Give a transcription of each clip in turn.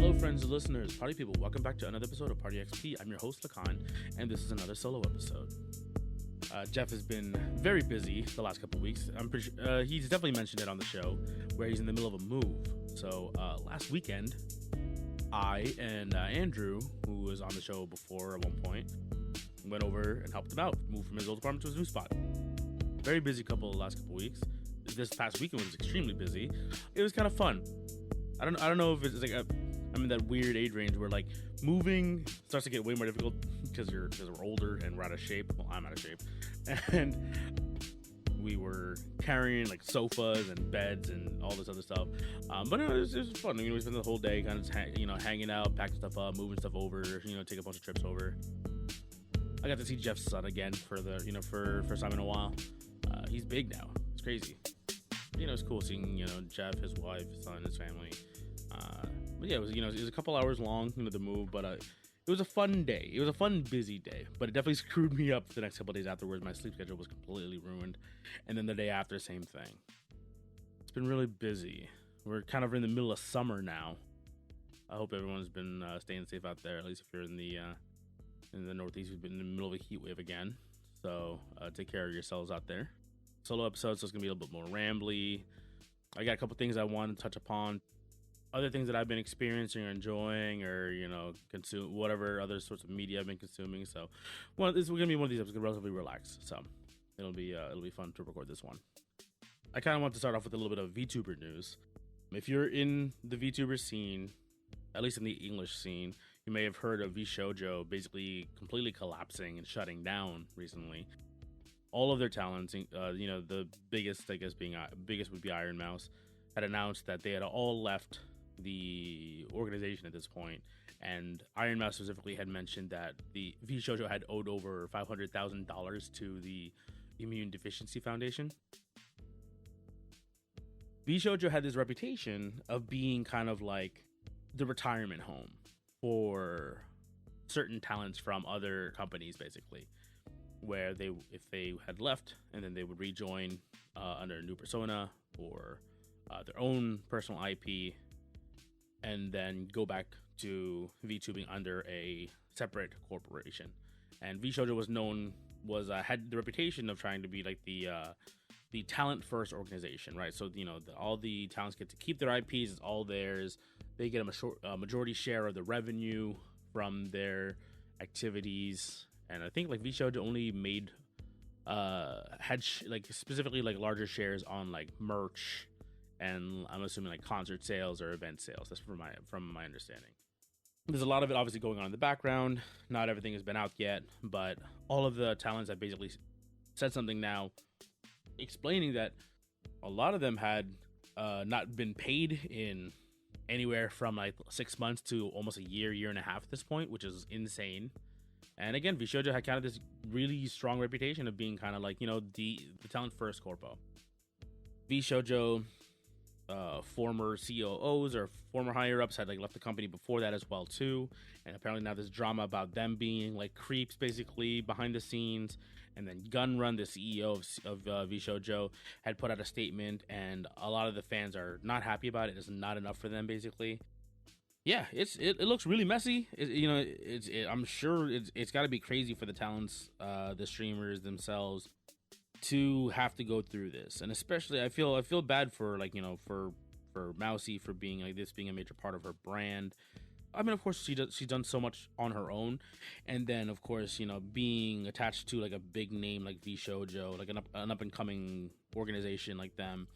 Hello friends and listeners, party people, welcome back to another episode of Party XP. I'm your host Lakan, and this is another solo episode. Jeff has been very busy the last couple weeks. I'm pretty sure he's definitely mentioned it on the show, where he's in the middle of a move. So last weekend, I and Andrew, who was on the show before at one point, went over and helped him out, moved from his old apartment to his new spot. Very busy couple the last couple weeks. This past weekend was extremely busy. It was kind of fun. I don't know if it's like I'm in that weird age range where like moving starts to get way more difficult because we're older and we're out of shape. Well, I'm out of shape, and we were carrying like sofas and beds and all this other stuff. But it was fun. I mean, we spent the whole day kind of just hanging out, packing stuff up, moving stuff over. Take a bunch of trips over. I got to see Jeff's son again for the for first time in a while. He's big now. It's crazy. It's cool seeing Jeff, his wife, his son, his family. But yeah, it was a couple hours long, the move, but it was a fun day. It was a fun, busy day, but it definitely screwed me up the next couple of days afterwards. My sleep schedule was completely ruined, and then the day after, same thing. It's been really busy. We're kind of in the middle of summer now. I hope everyone's been staying safe out there. At least if you're in the Northeast, we've been in the middle of a heat wave again. So take care of yourselves out there. Solo episodes, so it's gonna be a little bit more rambly. I got a couple things I want to touch upon. Other things that I've been experiencing or enjoying, or consume whatever other sorts of media I've been consuming. So, this is going to be one of these episodes relatively relaxed. So, it'll be fun to record this one. I kind of want to start off with a little bit of VTuber news. If you're in the VTuber scene, at least in the English scene, you may have heard of VShojo basically completely collapsing and shutting down recently. All of their talents, the biggest, I guess, biggest would be Iron Mouse, had announced that they had all left the organization at this point, and Iron Mouse specifically had mentioned that the VShojo had owed over $500,000 to the Immune Deficiency Foundation. VShojo had this reputation of being kind of like the retirement home for certain talents from other companies, basically, where if they had left and then they would rejoin under a new persona or their own personal IP, and then go back to VTubing under a separate corporation. And VShojo had the reputation of trying to be like the talent first organization, right? So all the talents get to keep their IPs; it's all theirs. They get a majority share of the revenue from their activities. And I think like VShojo only had specifically like larger shares on like merch, and I'm assuming like concert sales or event sales. That's from my understanding. There's a lot of it obviously going on in the background. Not everything has been out yet, but all of the talents have basically said something now, explaining that a lot of them had not been paid in anywhere from like 6 months to almost a year and a half at this point, which is insane. And again, VShojo had kind of this really strong reputation of being kind of like, the talent first corpo. VShojo former COOs or former higher ups had like left the company before that as well too, and apparently now there's drama about them being like creeps basically behind the scenes. And then Gunrun, the CEO of VShojo, had put out a statement, and a lot of the fans are not happy about it. It's not enough for them basically. Yeah, it looks really messy. I'm sure it's got to be crazy for the talents, the streamers themselves, to have to go through this. And especially I feel bad for for Mousy, for being like this being a major part of her brand. I mean, of course she's done so much on her own, and then of course being attached to like a big name like VShojo, like an up and coming organization like them,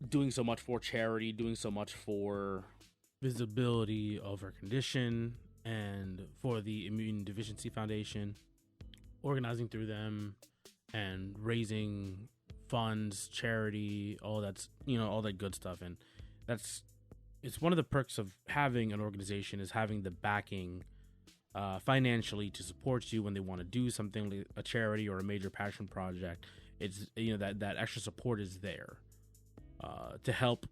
doing so much for charity, doing so much for visibility of her condition and for the Immune Deficiency Foundation, organizing through them and raising funds, charity, all that good stuff. And it's one of the perks of having an organization, is having the backing financially to support you when they want to do something like a charity or a major passion project. It's that extra support is there to help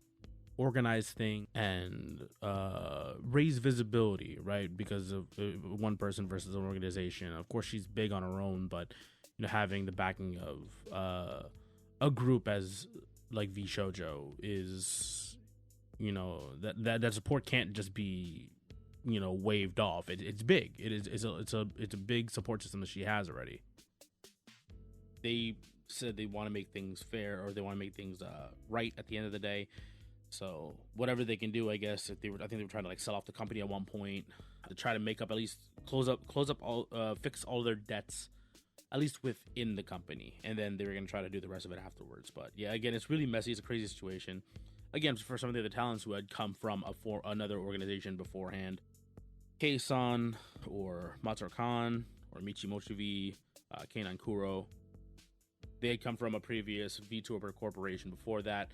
organize things and raise visibility, right? Because of one person versus an organization. Of course, she's big on her own, but having the backing of a group as like VShojo is that support can't just be waved off. It's big. It's a big support system that she has already. They said they want to make things fair, or they want to make things right at the end of the day. So whatever they can do, I guess. I think they were trying to sell off the company at one point to try to make up, at least close up all, fix all their debts, at least within the company, and then they were going to try to do the rest of it afterwards. But yeah, again, it's really messy. It's a crazy situation. Again, for some of the other talents who had come from another organization beforehand, Kei-san or Matsuru Khan or Michi Mochivi, Keinan Kuro, they had come from a previous VTuber corporation before that,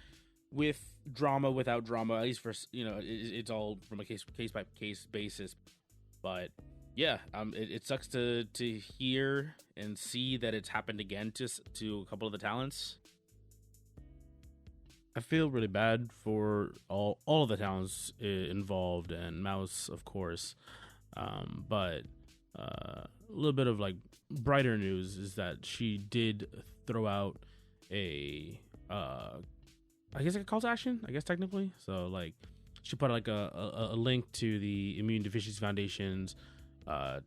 with drama, without drama, at least for, it's all from a case by case basis. But yeah, it sucks to hear and see that it's happened again to a couple of the talents. I feel really bad for all of the talents involved, and Mouse, of course. But a little bit of brighter news is that she did throw out a I guess a call to action, I guess technically. So she put a link to the Immune Deficiency Foundation's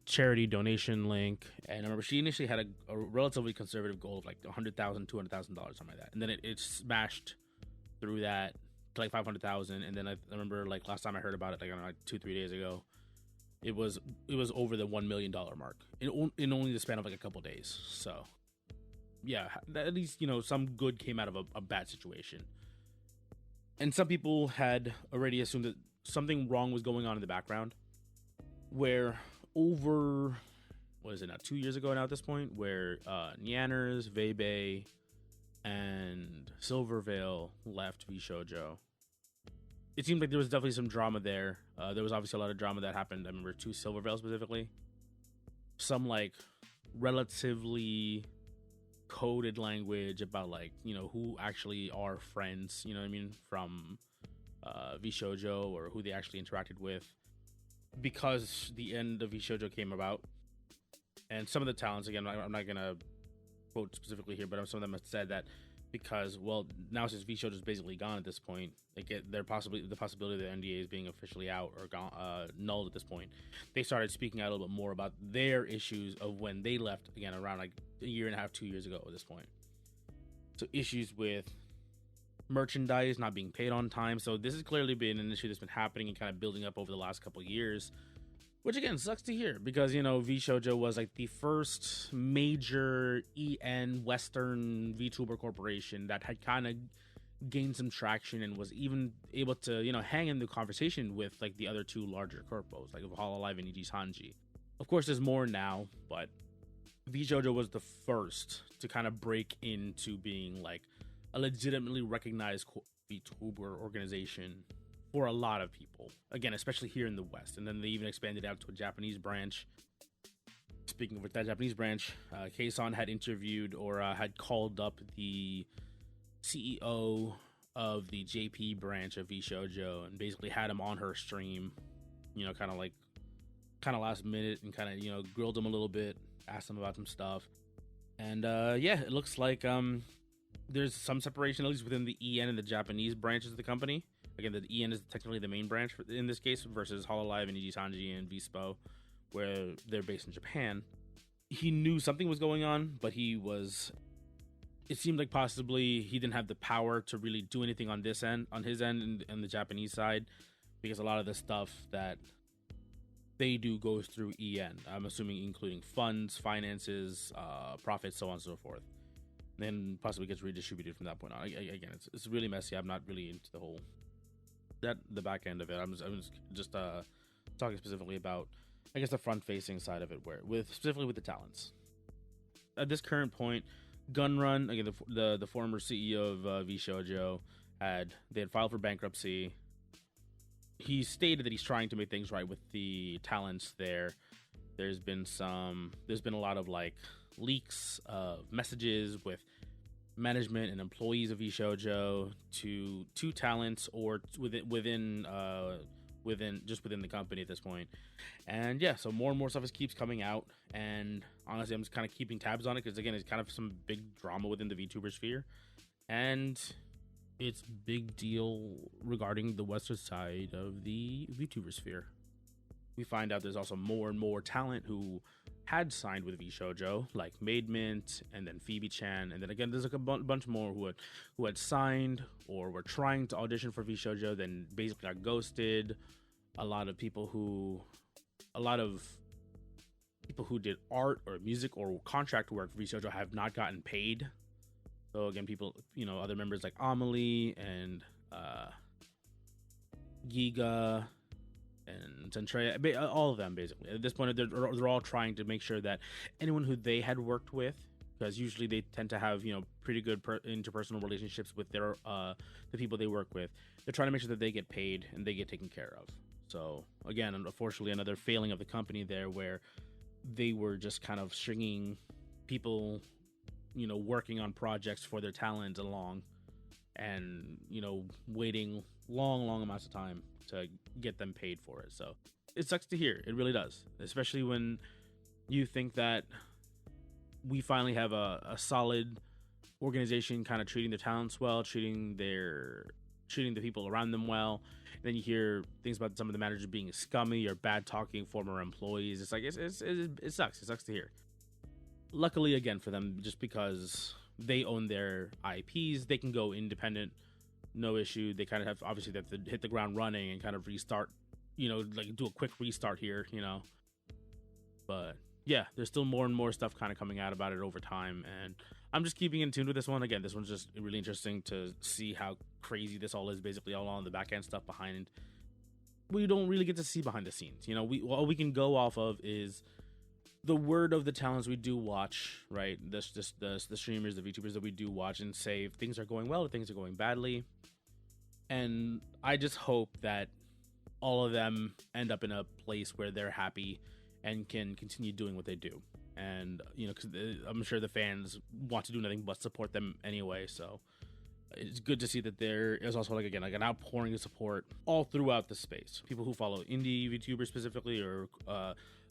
charity donation link, and I remember she initially had a relatively conservative goal of $100,000, $200,000, something like that, and then it smashed through that to $500,000, and then I remember last time I heard about it 2-3 days ago, it was over the $1 million mark in only the span of a couple days. So yeah, at least some good came out of a bad situation. And some people had already assumed that something wrong was going on in the background, where over, what is it now, 2 years ago now at this point, where Nyanners, Vebe, and Silvervale left VShojo. It seemed like there was definitely some drama there. There was obviously a lot of drama that happened. I remember to Silvervale specifically. Some relatively coded language about who actually are friends, from VShojo, or who they actually interacted with, because the end of VShojo came about. And some of the talents, again, I'm not gonna quote specifically here, but some of them have said that because, now since VShojo is basically gone at this point, the possibility of the NDA is being officially out or gone, nulled at this point, they started speaking out a little bit more about their issues of when they left, again, around a year and a half, 2 years ago at this point. So issues with merchandise not being paid on time. So this has clearly been an issue that's been happening and kind of building up over the last couple of years, which again sucks to hear, because VShojo was the first major Western VTuber corporation that had kind of gained some traction and was even able to hang in the conversation with the other two larger corpos like Hololive and EG Sanji. Of course, there's more now, but VShojo was the first to kind of break into being a legitimately recognized VTuber organization for a lot of people, again, especially here in the West. And then they even expanded out to a Japanese branch. Speaking of that Japanese branch, Kei-san had interviewed or had called up the CEO of the JP branch of VShojo and basically had him on her stream, kind of last minute, and kind of grilled him a little bit, asked him about some stuff. And yeah, it looks like there's some separation, at least within the EN and the Japanese branches of the company. Again, the EN is technically the main branch in this case, versus Hololive and EG Sanji and Vispo, where they're based in Japan. He knew something was going on, but it seemed like possibly he didn't have the power to really do anything on his end, and the Japanese side, because a lot of the stuff that they do goes through EN. I'm assuming including funds, finances, profits, so on and so forth. Then possibly gets redistributed from that point on. Again, it's really messy. I'm not really into the back end of it. I'm just talking specifically about, I guess, the front-facing side of it, specifically with the talents. At this current point, Gunrun, again, the former CEO of VShojo, had filed for bankruptcy. He stated that he's trying to make things right with the talents there. There's been a lot of leaks of messages with management and employees of VShojo to talents, or within the company at this point. And yeah, so more and more stuff keeps coming out, and honestly, I'm just kind of keeping tabs on it, because again, it's kind of some big drama within the VTuber sphere. And it's big deal regarding the western side of the VTuber sphere. We find out there's also more and more talent who had signed with VShojo, like Made Mint and then Phoebe Chan, and then again there's like a bunch more who had signed or were trying to audition for VShojo, then basically got ghosted. A lot of people who did art or music or contract work for VShojo have not gotten paid. So again, people, other members like Amelie and Giga and Centrea, all of them basically. At this point, they're all trying to make sure that anyone who they had worked with, because usually they tend to have pretty good interpersonal relationships with their the people they work with. They're trying to make sure that they get paid and they get taken care of. So again, unfortunately, another failing of the company there, where they were just kind of stringing people, working on projects for their talent along, and waiting long amounts of time to get them paid for it. So it sucks to hear. It really does, especially when you think that we finally have a solid organization kind of treating their talents well, treating the people around them well. And then you hear things about some of the managers being scummy or bad talking former employees. It's like it sucks. It sucks to hear. Luckily, again, for them, just because they own their IPs, they can go independent, no issue. They kind of have to hit the ground running and kind of restart, like do a quick restart here, But yeah, there's still more and more stuff kind of coming out about it over time, and I'm just keeping in tune with this one. Again, this one's just really interesting to see how crazy this all is. Basically, all on the back end stuff behind. We don't really get to see behind the scenes. All we can go off of is the word of the talents we do watch, right? The streamers, the VTubers that we do watch, and say if things are going well or things are going badly. And I just hope that all of them end up in a place where they're happy and can continue doing what they do. And, because I'm sure the fans want to do nothing but support them anyway. So it's good to see that there is also, an outpouring of support all throughout the space. People who follow indie VTubers specifically, or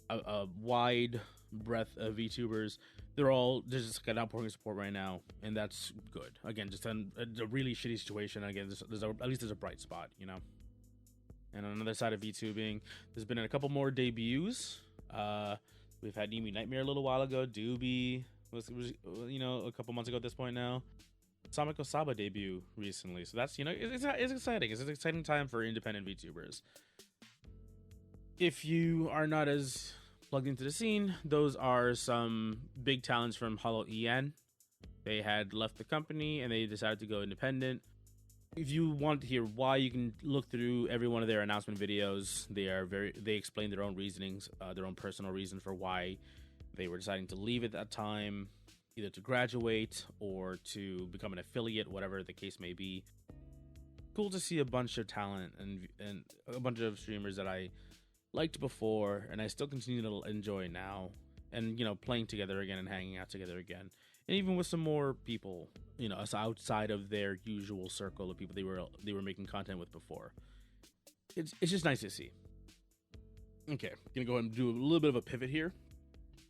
a wide breadth of VTubers, there's just an outpouring of support right now, and that's good. Again, just a really shitty situation. Again, at least there's a bright spot, And on another side of VTubing, there's been a couple more debuts. We've had Nimi Nightmare a little while ago. Doobie was a couple months ago at this point now. Samiko Saba debut recently, so that's it's exciting. It's an exciting time for independent VTubers. If you are not as plugged into the scene, those are some big talents from Hollow EN. They had left the company and they decided to go independent. If you want to hear why, you can look through every one of their announcement videos. They explain their own reasonings, their own personal reason for why they were deciding to leave at that time, either to graduate or to become an affiliate, whatever the case may be. Cool to see a bunch of talent and a bunch of streamers that I liked before and I still continue to enjoy now, and playing together again and hanging out together again, and even with some more people outside of their usual circle of people they were making content with before. It's just nice to see. Okay, gonna go ahead and do a little bit of a pivot here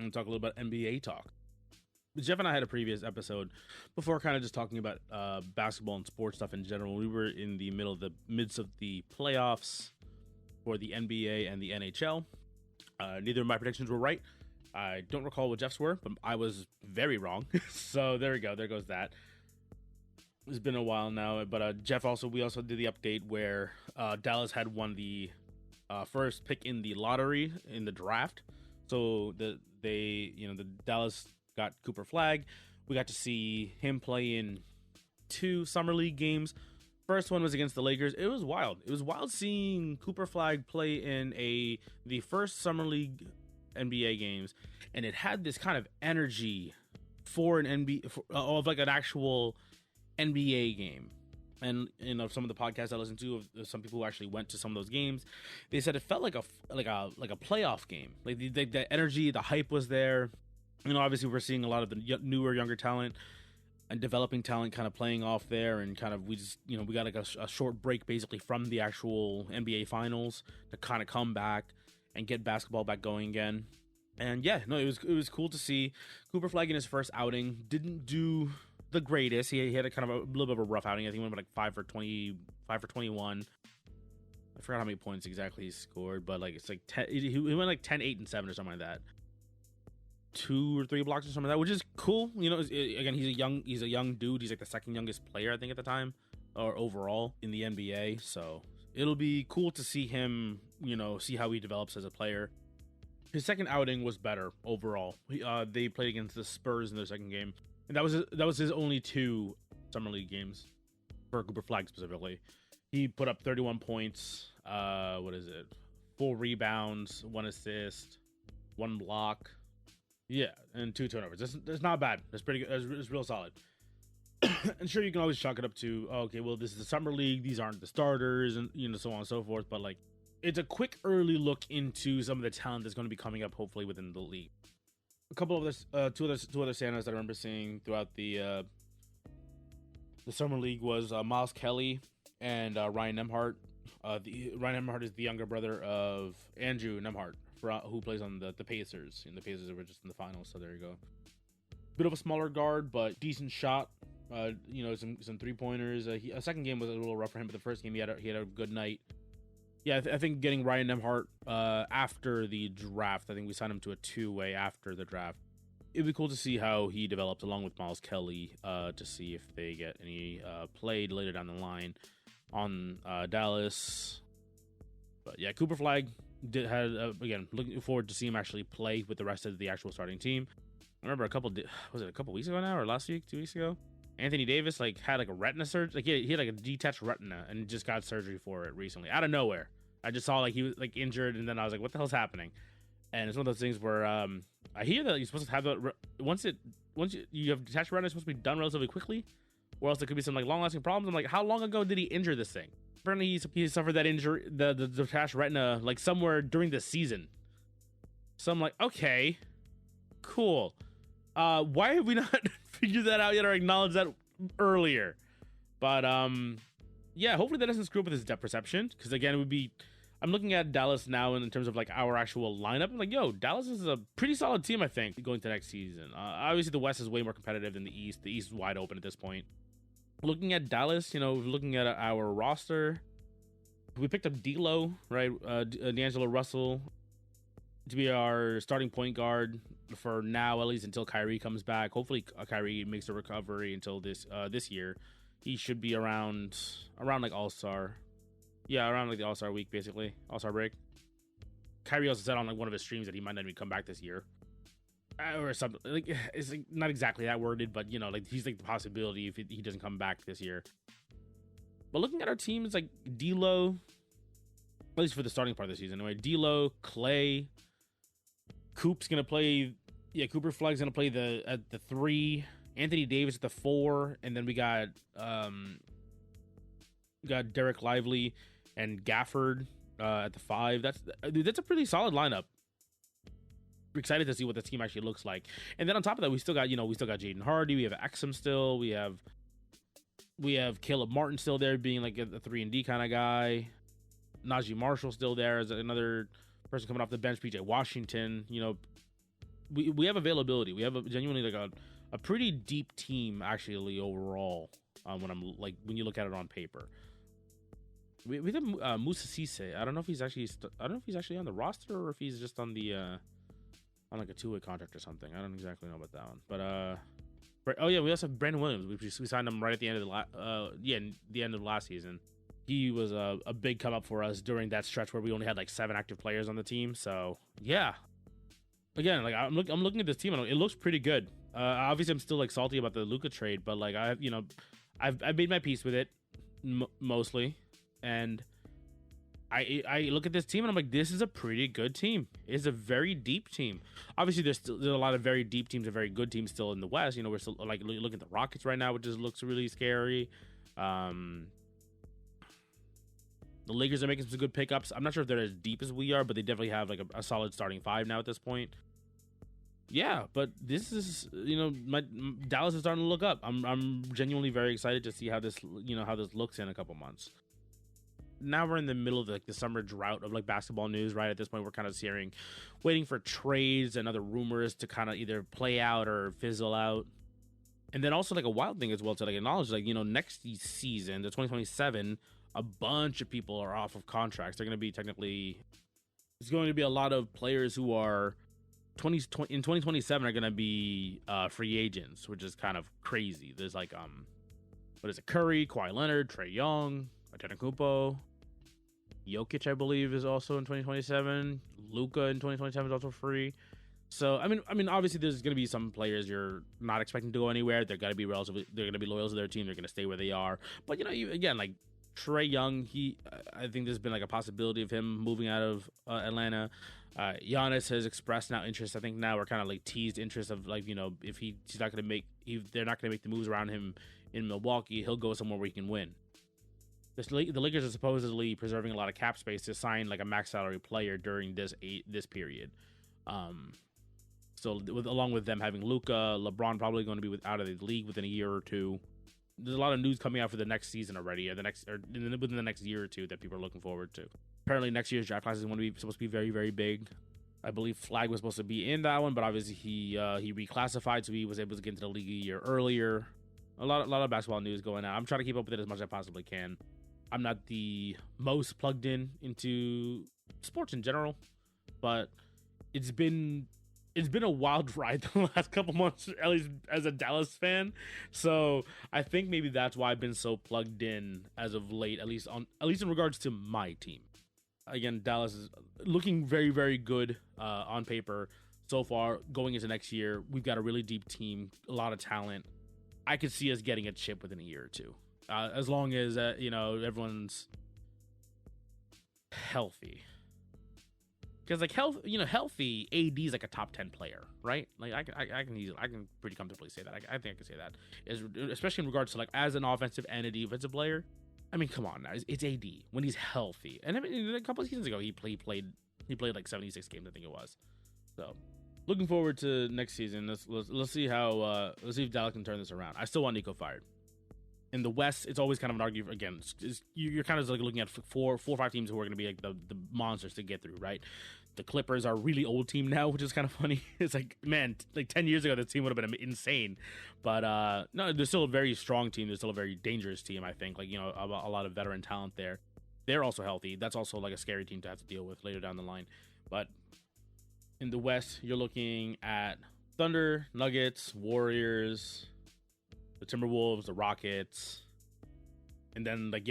and talk a little about NBA talk. Jeff and I had a previous episode before, kind of just talking about basketball and sports stuff in general. We were in the midst of the playoffs for the NBA and the NHL. Neither of my predictions were right. I don't recall what Jeff's were, but I was very wrong. So there we go. There goes that. It's been a while now, but we also did the update where Dallas had won the first pick in the lottery in the draft. So the Dallas got Cooper Flag. We got to see him play in 2 summer league games. First one was against the Lakers. It was wild. It was wild seeing Cooper Flag play in the first summer league NBA games, and it had this kind of energy for an NBA of like an actual NBA game. And some of the podcasts I listened to of some people who actually went to some of those games, they said it felt like a playoff game. Like the energy, the hype was there. Obviously we're seeing a lot of the newer, younger talent and developing talent kind of playing off there, and kind of we got like a short break basically from the actual NBA finals to kind of come back and get basketball back going again. And yeah, no, it was cool to see Cooper Flag in his first outing. Didn't do the greatest. He had a kind of a little bit of a rough outing. I think he went like 5 for 20, 5 for 21. I forgot how many points exactly he scored, but like it's like 10, he went like 10, 8, and 7 or something like that. 2 or 3 blocks or something like that, which is cool. You know, again, he's a young dude. He's like the second youngest player, I think, at the time, or overall in the NBA. So it'll be cool to see him, you know, see how he develops as a player. His second outing was better overall. They played against the Spurs in their second game, and that was his only 2 summer league games for Cooper Flag specifically. He put up 31 points. 4 rebounds, 1 assist, 1 block. Yeah, and 2 turnovers. That's not bad. That's pretty good. It's real solid. And sure, you can always chalk it up to, oh, okay, well, this is the summer league. These aren't the starters, and you know, so on and so forth. But like, it's a quick early look into some of the talent that's going to be coming up, hopefully within the league. A couple of this, two other Santas that I remember seeing throughout the summer league was Miles Kelly and Ryan Nembhard. Ryan Nembhard is the younger brother of Andrew Nembhard, who plays on the Pacers. And the Pacers were just in the finals, so there you go. Bit of a smaller guard, but decent shot. You know, some 3-pointers. A second game was a little rough for him, but the first game he had a good night. Yeah, I think getting Ryan Nembhard after the draft, I think we signed him to a 2-way after the draft. It'd be cool to see how he develops along with Miles Kelly to see if they get any played later down the line on Dallas. But yeah, Cooper Flag had again, looking forward to see him actually play with the rest of the actual starting team. I remember a couple weeks ago now, or last week, 2 weeks ago, Anthony Davis like had like a retina surgery. Like he had like a detached retina and just got surgery for it recently out of nowhere. I just saw like he was like injured, and then I was like, what the hell's happening? And it's one of those things where I hear that you're supposed to have the once you have detached retina, it's supposed to be done relatively quickly, or else there could be some like long lasting problems. I'm like, how long ago did he injure this thing? Apparently he suffered that injury, the detached retina, like somewhere during the season. So I'm like, okay, cool. Why have we not figured that out yet or acknowledged that earlier? But yeah, hopefully that doesn't screw up with his depth perception, because again, it would be. I'm looking at Dallas now in terms of like our actual lineup. I'm like, yo, Dallas is a pretty solid team, I think, going to next season. Obviously, the West is way more competitive than the East. The East is wide open at this point. Looking at Dallas, you know, looking at our roster, we picked up D'Lo, right? D'Angelo Russell to be our starting point guard for now, at least until Kyrie comes back. Hopefully, Kyrie makes a recovery until this year. He should be around like All-Star. Yeah, around like the All-Star week, basically. All-Star break. Kyrie also said on like one of his streams that he might not even come back this year. Or something. Like, it's like not exactly that worded, but you know, like he's like the possibility if he doesn't come back this year. But looking at our team, it's like D'Lo, at least for the starting part of the season anyway. D'Lo, Clay, Coop's gonna play. Yeah, Cooper Flag's gonna play at the 3. Anthony Davis at the 4, and then we got Derek Lively and Gafford at the 5. That's a pretty solid lineup. We're excited to see what the team actually looks like. And then on top of that, we still got Jaden Hardy. We have Exum still. We have Caleb Martin still there, being like a 3-and-D kind of guy. Najee Marshall still there as another person coming off the bench. PJ Washington. You know, we have availability. We have genuinely like a pretty deep team actually overall. When you look at it on paper. We have Musa Cisse. I don't know if he's actually on the roster or if he's just on the on like a 2-way contract or something. I don't exactly know about that one. But we also have Brandon Williams. We signed him right at the end of the end of last season. He was a big come up for us during that stretch where we only had like 7 active players on the team. So yeah, again, like I'm looking at this team and it looks pretty good. Obviously, I'm still like salty about the Luka trade, but like I've made my peace with it mostly. And I look at this team and I'm like, this is a pretty good team. It's a very deep team. Obviously, there's a lot of very deep teams and very good teams still in the West. You know, we're still like looking at the Rockets right now, which just looks really scary. The Lakers are making some good pickups. I'm not sure if they're as deep as we are, but they definitely have like a solid starting 5 now at this point. Yeah, but this is, you know, Dallas is starting to look up. I'm genuinely very excited to see how this looks in a couple months. Now we're in the middle of like the summer drought of like basketball news, right? At this point, we're kind of waiting for trades and other rumors to kind of either play out or fizzle out. And then also like a wild thing as well to like acknowledge, like, next season, the 2027, a bunch of people are off of contracts. They're going to be technically, there's going to be a lot of players who are in 2027 are going to be free agents, which is kind of crazy. There's like, what is it? Curry, Kawhi Leonard, Trae Young, Antetokounmpo, Jokic, I believe, is also in 2027. Luka in 2027 is also free. So I mean, obviously, there's going to be some players you're not expecting to go anywhere. They're going to be loyal to their team. They're going to stay where they are. But again, like Trae Young, I think there's been like a possibility of him moving out of Atlanta. Giannis has expressed now interest. I think now we're kind of like teased interest of like, if he's not going to they're not going to make the moves around him in Milwaukee, he'll go somewhere where he can win. The Lakers are supposedly preserving a lot of cap space to sign like a max salary player during this period. So along with them having Luka, LeBron probably going to be out of the league within a year or two. There's a lot of news coming out for the next season already, or within the next year or two that people are looking forward to. Apparently, next year's draft class is supposed to be very, very big. I believe Flag was supposed to be in that one, but obviously he reclassified, so he was able to get into the league a year earlier. A lot of basketball news going on. I'm trying to keep up with it as much as I possibly can. I'm not the most plugged into sports in general, but it's been a wild ride the last couple months, at least as a Dallas fan. So I think maybe that's why I've been so plugged in as of late, at least in regards to my team. Again, Dallas is looking very, very good on paper so far. Going into next year, we've got a really deep team, a lot of talent. I could see us getting a chip within a year or two, as long as everyone's healthy. Because like healthy AD is like a top 10 player, right? Like I can pretty comfortably say that. I think I can say that, especially in regards to like as an offensive and a defensive player. I mean, come on now, it's AD when he's healthy. And I mean, a couple of seasons ago, he played like 76 games, I think it was. So looking forward to next season. Let's see how let's see if Dallas can turn this around. I still want Nico fired. In the West, it's always kind of an argument. Again, you're kind of like looking at four or five teams who are going to be like the monsters to get through, right? The Clippers are a really old team now, which is kind of funny. It's like, man, like 10 years ago, this team would have been insane. But no, they're still a very strong team. They're still a very dangerous team, I think. Like, a lot of veteran talent there. They're also healthy. That's also like a scary team to have to deal with later down the line. But in the West, you're looking at Thunder, Nuggets, Warriors, the Timberwolves, the Rockets, and then like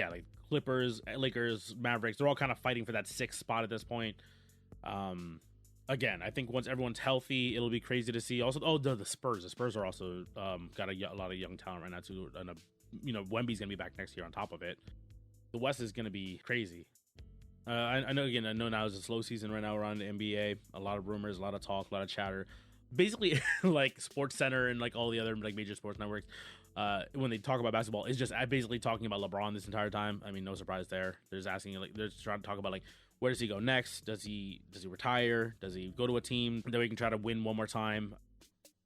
Clippers, Lakers, Mavericks. They're all kind of fighting for that sixth spot at this point. Again, I think once everyone's healthy, it'll be crazy to see. Also, the Spurs. The Spurs are also got a lot of young talent right now too. And Wemby's gonna be back next year on top of it. The West is gonna be crazy. I know now is a slow season right now around the NBA. A lot of rumors, a lot of talk, a lot of chatter. Basically, like Sports Center and like all the other like major sports networks, when they talk about basketball, is just basically talking about LeBron this entire time. I mean, no surprise there. They're just asking, like, they're just trying to talk about like, where does he go next? Does he retire? Does he go to a team that we can try to win one more time?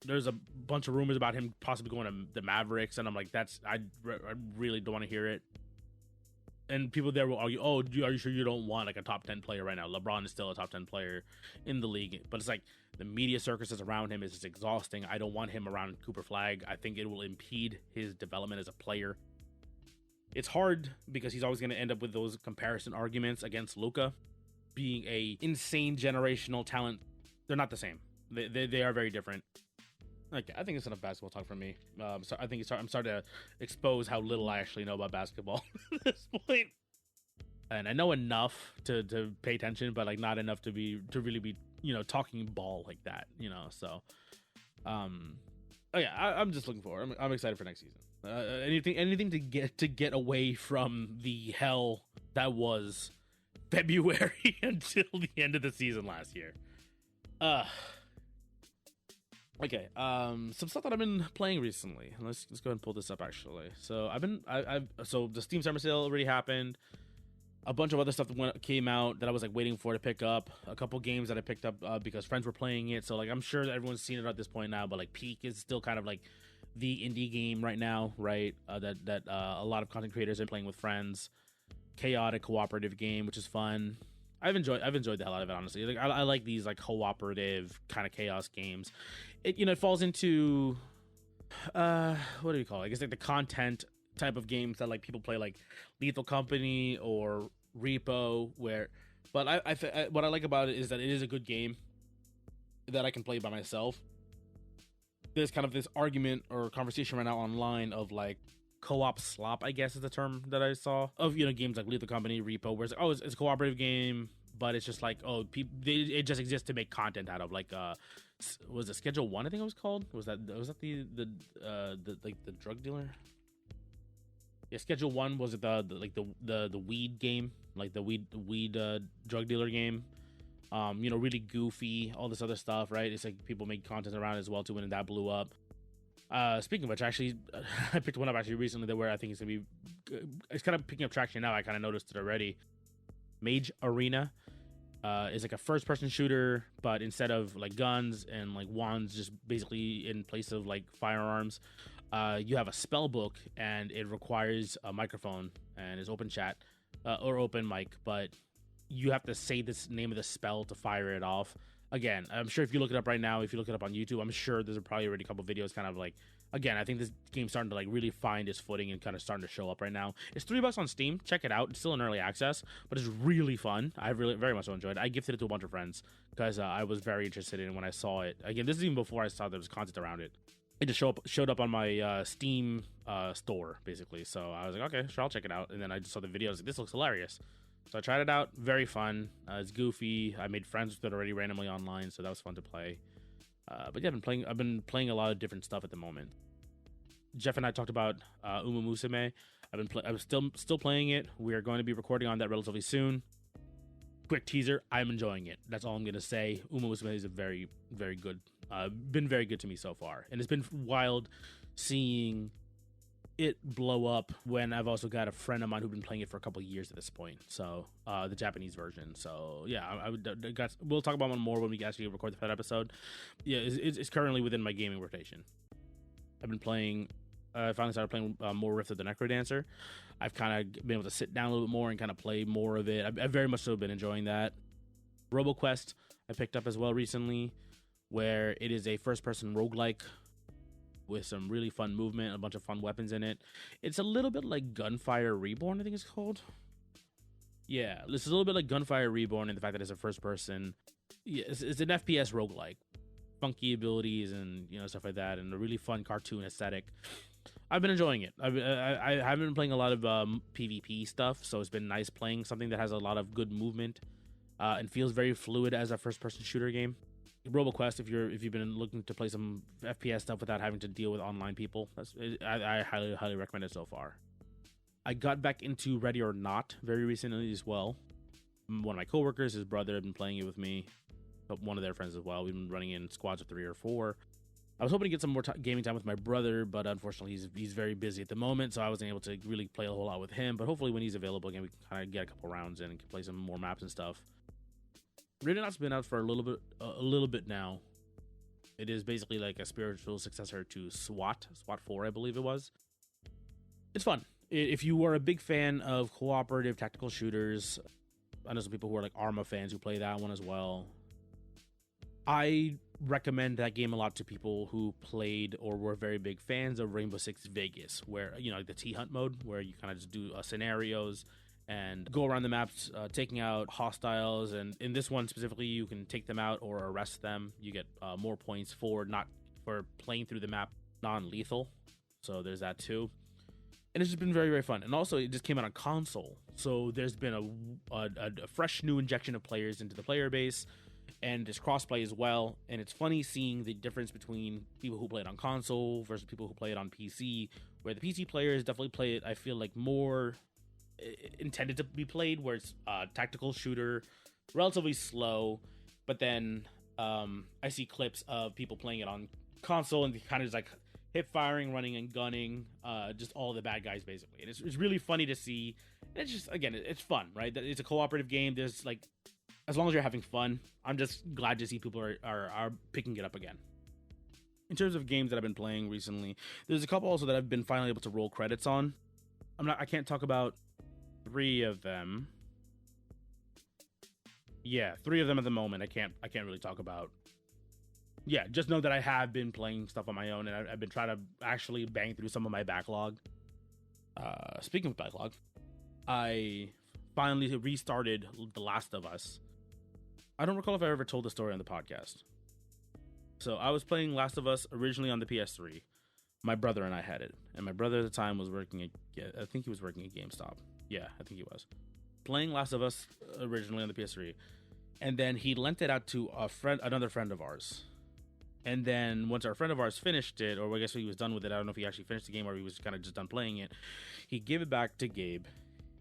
There's a bunch of rumors about him possibly going to the Mavericks, and I'm like, I really don't want to hear it. And people there will argue, are you sure you don't want like a top 10 player right now? LeBron is still a top 10 player in the league, but it's like the media circuses around him is just exhausting. I don't want him around Cooper Flag. I think it will impede his development as a player. It's hard because he's always going to end up with those comparison arguments against Luka being a insane generational talent. They're not the same. They are very different. Okay, I think it's enough basketball talk from me. So I think I'm starting to expose how little I actually know about basketball at this point. And I know enough to pay attention, but like not enough to really be talking ball like that. So I'm just looking forward. I'm excited for next season. Anything to get away from the hell that was February until the end of the season last year. Okay, some stuff that I've been playing recently. Let's go ahead and pull this up actually. So so the Steam Summer Sale already happened. A bunch of other stuff that came out that I was like waiting for to pick up. A couple games that I picked up because friends were playing it. So like I'm sure that everyone's seen it at this point now. But like Peak is still kind of like the indie game right now, right? That a lot of content creators are playing with friends. Chaotic cooperative game, which is fun. I've enjoyed the hell out of it, honestly. Like I like these like cooperative kind of chaos games. It falls into what do you call it? I guess like the content type of games that like people play, like Lethal Company or Repo. But what I like about it is that it is a good game that I can play by myself. There's kind of this argument or conversation right now online of like co-op slop, I guess is the term that I saw, of games like Lethal Company, Repo, where it's like, oh, it's a cooperative game, but it's just like, oh, it just exists to make content out of, like was it Schedule 1, I think it was called? Was that the drug dealer? Yeah, Schedule 1 was it the weed game, like the weed drug dealer game. Really goofy, all this other stuff, right? It's like people make content around it as well too, when that blew up. Speaking of which, actually, I picked one up actually recently that where I think it's kind of picking up traction now. I kind of noticed it already. Mage Arena is like a first-person shooter, but instead of like guns and like wands, just basically in place of like firearms, you have a spell book, and it requires a microphone and it's open chat or open mic, but you have to say this name of the spell to fire it off. Again, I'm sure if you look it up right now, if you look it up on YouTube, I'm sure there's probably already a couple videos kind of like, again, I think this game's starting to like really find its footing and kind of starting to show up right now. It's $3 on Steam. Check it out. It's still in early access, but it's really fun. I really very much enjoyed it. I gifted it to a bunch of friends because I was very interested in it when I saw it. Again, this is even before I saw there was content around it. It just showed up on my Steam store, basically. So I was like, okay, sure, I'll check it out. And then I just saw the video. I was like, this looks hilarious. So I tried it out. Very fun. It's goofy. I made friends with it already randomly online, so that was fun to play. But yeah, I've been playing a lot of different stuff at the moment. Jeff and I talked about Uma Musume. I was still playing it. We are going to be recording on that relatively soon. Quick teaser. I'm enjoying it. That's all I'm gonna say. Uma Musume is a very, very good. Been very good to me so far, and it's been wild seeing it blow up when I've also got a friend of mine who's been playing it for a couple of years at this point. So the Japanese version. So yeah, we'll talk about one more when we actually record the third episode. Yeah, it's currently within my gaming rotation. I've been playing. I finally started playing more Rift of the Necrodancer. I've kind of been able to sit down a little bit more and kind of play more of it. I've very much so been enjoying that. RoboQuest I picked up as well recently, where it is a first-person roguelike with some really fun movement, a bunch of fun weapons in it. It's a little bit like Gunfire Reborn, I think it's called. Yeah, this is a little bit like Gunfire Reborn in the fact that it's a first-person. Yeah, it's an FPS roguelike. Funky abilities and stuff like that, and a really fun cartoon aesthetic. I've been enjoying it. I haven't been playing a lot of PvP stuff, so it's been nice playing something that has a lot of good movement and feels very fluid as a first-person shooter game. RoboQuest, if you've been looking to play some FPS stuff without having to deal with online people, I highly recommend it so far. I got back into Ready or Not very recently as well. One of my coworkers, his brother, had been playing it with me. One of their friends as well. We've been running in squads of 3 or 4. I was hoping to get some more gaming time with my brother, but unfortunately he's very busy at the moment, so I wasn't able to really play a whole lot with him. But hopefully when he's available again, we can kind of get a couple rounds in and play some more maps and stuff. Ready or Not's been out for a little bit now. It is basically like a spiritual successor to SWAT 4, I believe it was. It's fun. If you are a big fan of cooperative tactical shooters, I know some people who are like Arma fans who play that one as well. I recommend that game a lot to people who played or were very big fans of Rainbow Six Vegas, where like the T-Hunt mode, where you kind of just do scenarios and go around the maps, taking out hostiles. And in this one specifically, you can take them out or arrest them. You get more points for playing through the map non-lethal. So there's that too. And it's just been very, very fun. And also, it just came out on console. So there's been a fresh new injection of players into the player base. And it's crossplay as well. And it's funny seeing the difference between people who play it on console versus people who play it on PC, where the PC players definitely play it, I feel like, more intended to be played, where it's a tactical shooter, relatively slow. But then I see clips of people playing it on console and kind of just like hip firing, running and gunning, just all the bad guys basically. And it's really funny to see. And it's just, again, it's fun, right? It's a cooperative game. There's like, as long as you're having fun, I'm just glad to see people are picking it up again. In terms of games that I've been playing recently, there's a couple also that I've been finally able to roll credits on. I can't talk about 3 of them. Yeah, 3 of them at the moment. I can't really talk about. yeah, just know that I have been playing stuff on my own, and I've been trying to actually bang through some of my backlog. Speaking of backlog, I finally restarted The Last of Us. I don't recall if I ever told the story on the podcast. So I was playing Last of Us originally on the PS3. My brother and I had it, and my brother at the time was working at, I think he was working at GameStop. Yeah, I think he was. Playing Last of Us originally on the PS3, and then he lent it out to another friend of ours. And then once our friend of ours finished it, or I guess he was done with it, I don't know if he actually finished the game or he was kind of just done playing it, he gave it back to Gabe.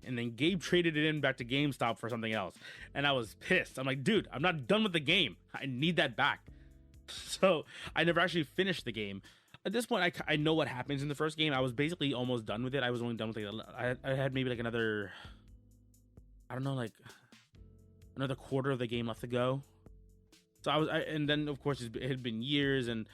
And then Gabe traded it in back to GameStop for something else. And I was pissed. I'm like, dude, I'm not done with the game. I need that back. So I never actually finished the game. At this point, I know what happens in the first game. I was basically almost done with it. I was only done with it. I had maybe like another, I don't know, like another quarter of the game left to go. So and then of course it had been years, and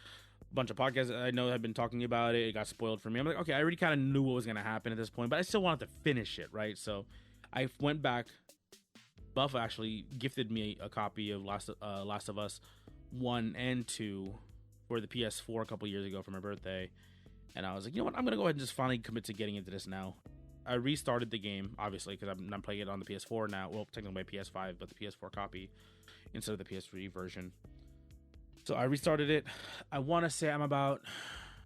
a bunch of podcasts I know had been talking about it. It got spoiled for me. I'm like, okay, I already kind of knew what was going to happen at this point, but I still wanted to finish it, right? So I went back. Buff actually gifted me a copy of Last of Us 1 and 2 for the PS4 a couple years ago for my birthday. And I was like, you know what? I'm going to go ahead and just finally commit to getting into this now. I restarted the game, obviously, because I'm playing it on the PS4 now. Well, technically my PS5, but the PS4 copy instead of the PS3 version. So I restarted it. I want to say I'm about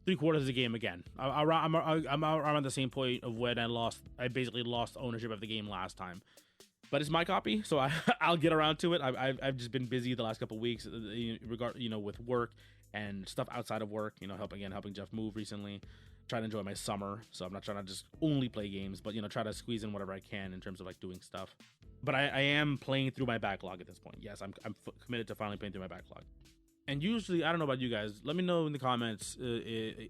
3/4 of the game again. I'm around the same point of when I basically lost ownership of the game last time. But it's my copy, so I'll get around to it. I've just been busy the last couple of weeks, with work and stuff outside of work. Helping Jeff move recently. Trying to enjoy my summer, so I'm not trying to just only play games, but try to squeeze in whatever I can in terms of like doing stuff. But I am playing through my backlog at this point. Yes, I'm committed to finally playing through my backlog. And usually, I don't know about you guys. Let me know in the comments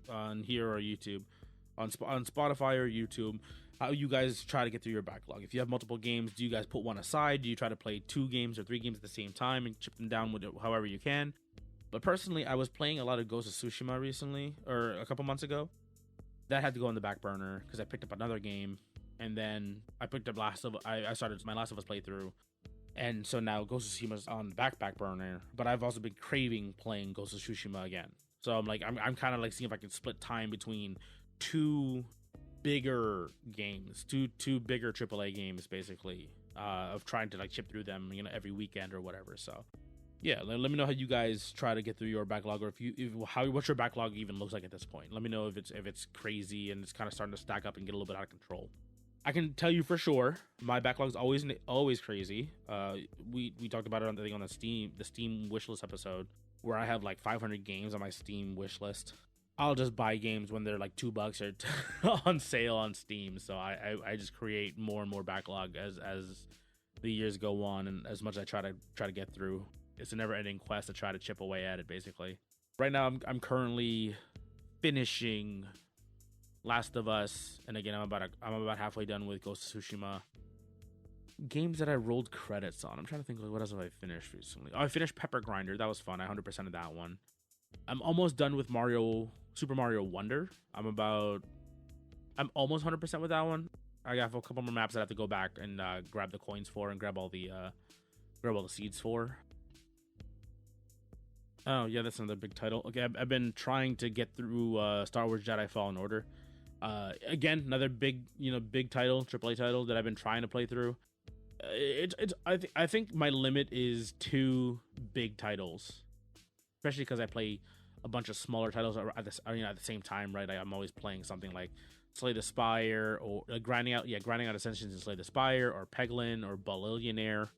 on here or YouTube, on Spotify or YouTube, how you guys try to get through your backlog. If you have multiple games, do you guys put one aside? Do you try to play 2 games or 3 games at the same time and chip them down with it however you can? But personally, I was playing a lot of Ghost of Tsushima recently, or a couple months ago. That had to go on the back burner because I picked up another game, and then I picked up I started my Last of Us playthrough, and so now Ghost of Tsushima's on the back burner. But I've also been craving playing Ghost of Tsushima again. So I'm kind of like seeing if I can split time between 2 bigger games, two bigger AAA games, basically, of trying to like chip through them, every weekend or whatever. So. Yeah, let me know how you guys try to get through your backlog, or what your backlog even looks like at this point. Let me know if it's crazy and it's kind of starting to stack up and get a little bit out of control. I can tell you for sure, my backlog's always crazy. We talked about it on the Steam wishlist episode, where I have like 500 games on my Steam wishlist. I'll just buy games when they're like $2 or on sale on Steam. So I just create more and more backlog as the years go on, and as much as I try to get through. It's a never-ending quest to try to chip away at it, basically. Right now, I'm currently finishing Last of Us, and again, I'm about halfway done with Ghost of Tsushima. Games that I rolled credits on. I'm trying to think, what else have I finished recently? Oh, I finished Pepper Grinder. That was fun. I 100%ed that one. I'm almost done with Super Mario Wonder. I'm almost 100% with that one. I got a couple more maps that I have to go back and grab the coins for and grab all the seeds for. Oh, yeah, that's another big title. Okay, I've been trying to get through Star Wars Jedi Fallen Order. Again, another big title, AAA title that I've been trying to play through. I think my limit is 2 big titles, especially because I play a bunch of smaller titles at the same time, right? I'm always playing something like Slay the Spire, or grinding out Ascensions and Slay the Spire, or Peglin, or Ballillionaire.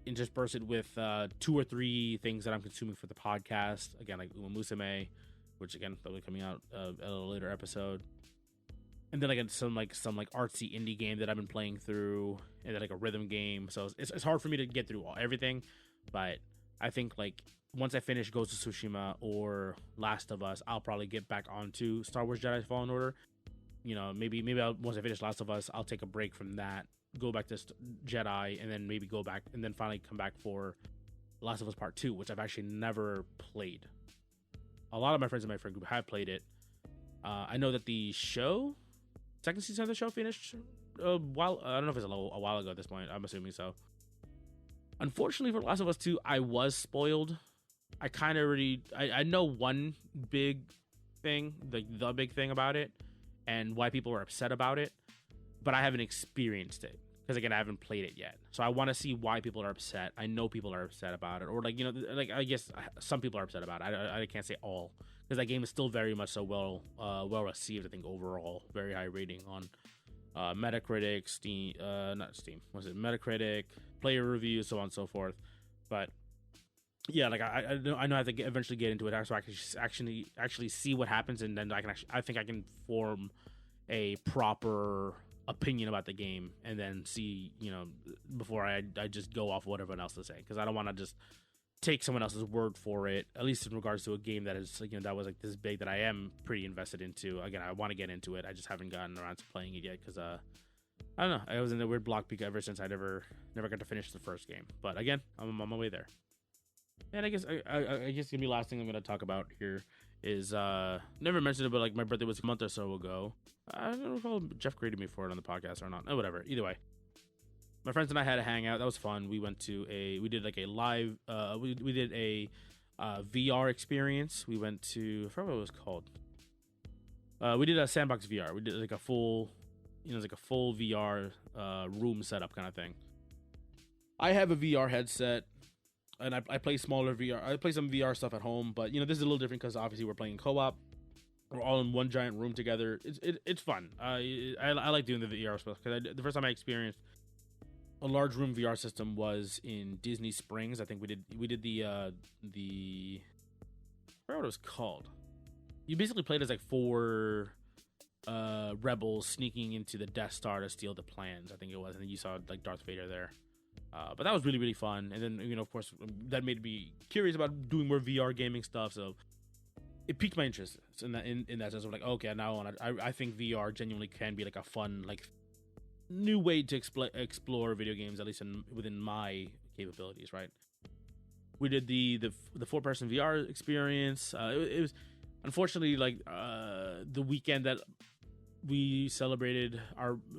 Intersperse it with 2 or 3 things that I'm consuming for the podcast. Again, like Uma Musume, which again that'll be coming out at a later episode. And then again some artsy indie game that I've been playing through, and then like a rhythm game. So it's hard for me to get through everything, but I think like once I finish Ghost of Tsushima or Last of Us, I'll probably get back onto Star Wars Jedi Fallen Order. Maybe once I finish Last of Us, I'll take a break from that, go back to Jedi, and then maybe go back and then finally come back for Last of Us Part 2, which I've actually never played. A lot of my friends in my friend group have played it. I know that the second season of the show finished a while. I don't know if it's a while ago at this point. I'm assuming so. Unfortunately for Last of Us 2, I was spoiled I kind of already I know one big thing, the big thing about it, and why people are upset about it, but I haven't experienced it because again I haven't played it yet. So I want to see why people are upset. I know people are upset about it, or like like I guess some people are upset about it. I can't say all because that game is still very much so well received. I think overall very high rating on Metacritic, Steam, not Steam. Was it Metacritic, player reviews, so on and so forth. But yeah, like I know I have to eventually get into it so I can actually see what happens, and then I think I can form a proper opinion about the game, and then see before I just go off what everyone else is saying, because I don't want to just take someone else's word for it, at least in regards to a game that is that was like this big that I am pretty invested into. Again, I want to get into it. I just haven't gotten around to playing it yet because I don't know. I was in the weird block peak ever since I never got to finish the first game. But again, I'm on my way there. And I guess gonna be last thing I'm gonna talk about here is never mentioned it, but like my birthday was a month or so ago. I don't recall if Jeff graded me for it on the podcast or not. Oh, whatever. Either way, my friends and I had a hangout. That was fun. We did like a live we did a VR experience. We went to, I forgot what it was called. We did a sandbox VR. We did like a full VR room setup kind of thing. I have a VR headset, and I play smaller VR. I play some VR stuff at home, but this is a little different because obviously we're playing co-op. We're all in one giant room together. It's fun. I like doing the VR stuff because the first time I experienced a large room VR system was in Disney Springs. I think we did the I forgot what it was called. You basically played as like 4 rebels sneaking into the Death Star to steal the plans. I think it was, and then you saw like Darth Vader there. But that was really, really fun. And then, of course, that made me curious about doing more VR gaming stuff. So it piqued my interest in that sense of like, okay, now I think VR genuinely can be like a fun, like new way to explore video games, at least within my capabilities, right? We did the 4-person VR experience. It was unfortunately like the weekend that we celebrated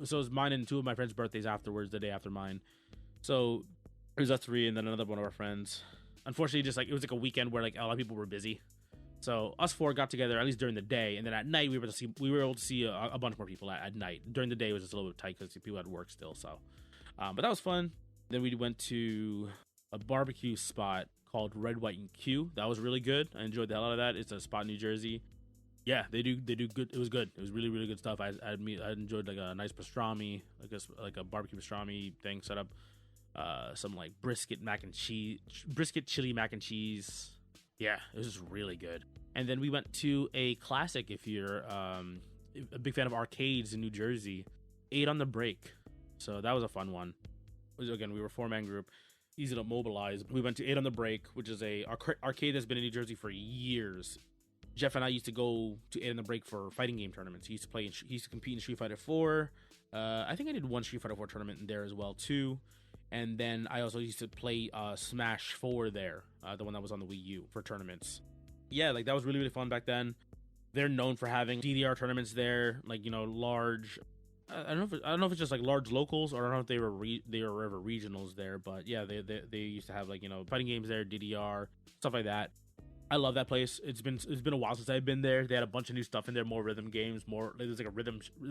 so it was mine and 2 of my friends' birthdays afterwards, the day after mine. So it was us 3 and then another one of our friends. Unfortunately, just like it was like a weekend where like a lot of people were busy. So us 4 got together at least during the day, and then at night we were able to see a bunch more people at night. During the day it was just a little bit tight because people had work still. So, but that was fun. Then we went to a barbecue spot called Red, White, and Q. That was really good. I enjoyed the hell out of that. It's a spot in New Jersey. Yeah, they do good. It was good. It was really, really good stuff. I enjoyed like a nice pastrami, like a barbecue pastrami thing set up. Some like brisket chili mac and cheese. Yeah, it was just really good. And then we went to a classic, if you're a big fan of arcades in New Jersey, 8 on the Break. So that was a fun one. Again, we were a 4-man group, easy to mobilize. We went to 8 on the Break, which is a arcade that's been in New Jersey for years. Jeff and I used to go to 8 on the Break for fighting game tournaments. He used to compete in Street Fighter 4. I think I did one Street Fighter 4 tournament in there as well too. And then I also used to play Smash 4 there, the one that was on the Wii U for tournaments. Yeah, like that was really, really fun back then. They're known for having DDR tournaments there, like large. I don't know if it's just like large locals, or I don't know if they were ever regionals there, but yeah, they used to have like fighting games there, DDR stuff like that. I love that place. It's been a while since I've been there. They had a bunch of new stuff in there, more rhythm games, there's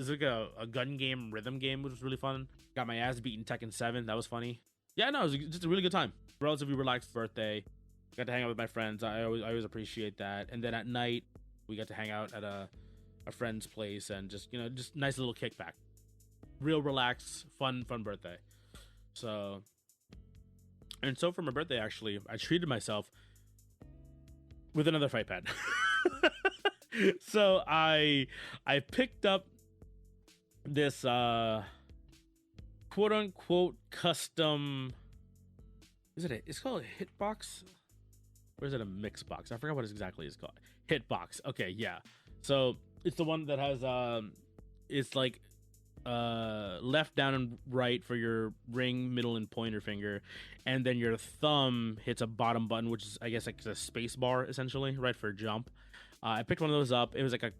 like a gun game, rhythm game, which was really fun. Got my ass beaten Tekken 7. That was funny. Yeah, no, it was just a really good time. Relatively relaxed birthday. Got to hang out with my friends. I always appreciate that. And then at night, we got to hang out at a friend's place and just nice little kickback. Real relaxed, fun birthday. So for my birthday, actually, I treated myself with another fight pad. So I picked up this quote unquote custom. It's called a hitbox, or is it a mix box? I forgot what exactly it's called. Hitbox. Okay, yeah. So it's the one that has it's like left, down, and right for your ring, middle, and pointer finger, and then your thumb hits a bottom button, which is I guess like a space bar essentially, right, for jump. I picked one of those up. It was like a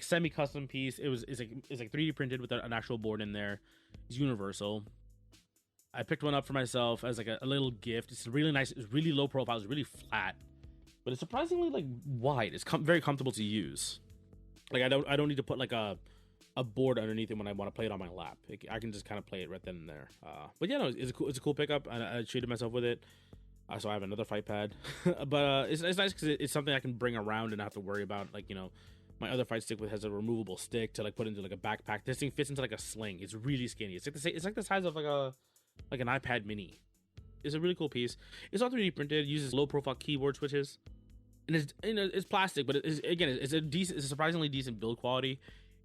semi-custom piece. It's like 3D printed with an actual board in there. It's universal. I picked one up for myself as like a little gift. It's really nice. It's really low profile. It's really flat. but it's surprisingly like wide. It's very comfortable to use. Like I don't need to put like a board underneath it when I want to play it on my lap. I can just kind of play it right then and there. But yeah, no, it's a cool pickup. I treated myself with it. So I have another fight pad, but it's nice because it's something I can bring around and not have to worry about. Like, you know, my other fight stick has a removable stick to like put into like a backpack. This thing fits into like a sling. It's really skinny. It's like the size of like an iPad mini. It's a really cool piece. It's all 3D printed. It uses low profile keyboard switches, and it's plastic, but it's a surprisingly decent build quality.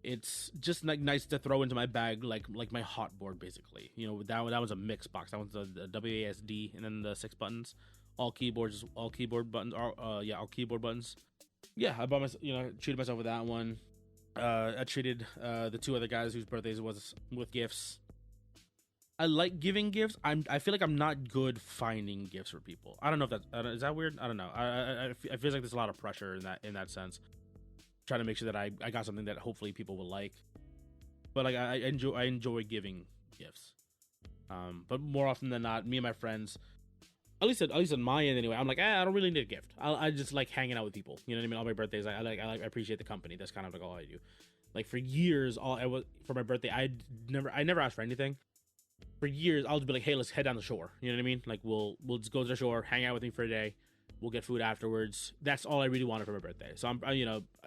It's just like nice to throw into my bag, like my hot board basically. You know, that was a mix box. That one's the WASD, and then the 6 buttons, all keyboard buttons. All keyboard buttons. Yeah, I bought treated myself with that one. I treated the 2 other guys whose birthdays was with gifts. I like giving gifts. I feel like I'm not good finding gifts for people. I don't know if is that weird. I don't know. I feel like there's a lot of pressure in that sense. Trying to make sure that I got something that hopefully people will like. But like I enjoy giving gifts. But more often than not, me and my friends, at least on my end anyway, I'm like, I don't really need a gift. I just like hanging out with people. You know what I mean? All my birthdays, I appreciate the company. That's kind of like all I do. Like for years, for my birthday, I never asked for anything. For years, I'll just be like, hey, let's head down the shore. You know what I mean? Like we'll just go to the shore, hang out with me for a day. We'll get food afterwards. That's all I really wanted for my birthday. So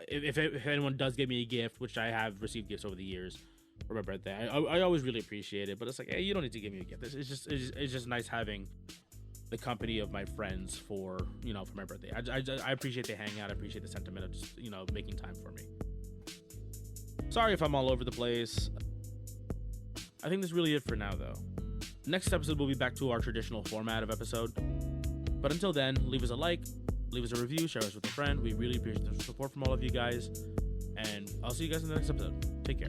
if anyone does give me a gift, which I have received gifts over the years for my birthday, I always really appreciate it. But it's like, hey, you don't need to give me a gift. It's just nice having the company of my friends for my birthday. I appreciate the hangout. I appreciate the sentiment of just making time for me. Sorry if I'm all over the place. I think that's really it for now, though. Next episode, we'll be back to our traditional format of episode. But until then, leave us a like, leave us a review, share us with a friend. We really appreciate the support from all of you guys. And I'll see you guys in the next episode. Take care.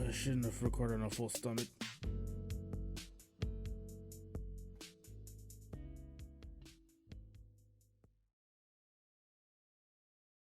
I shouldn't have recorded on a full stomach.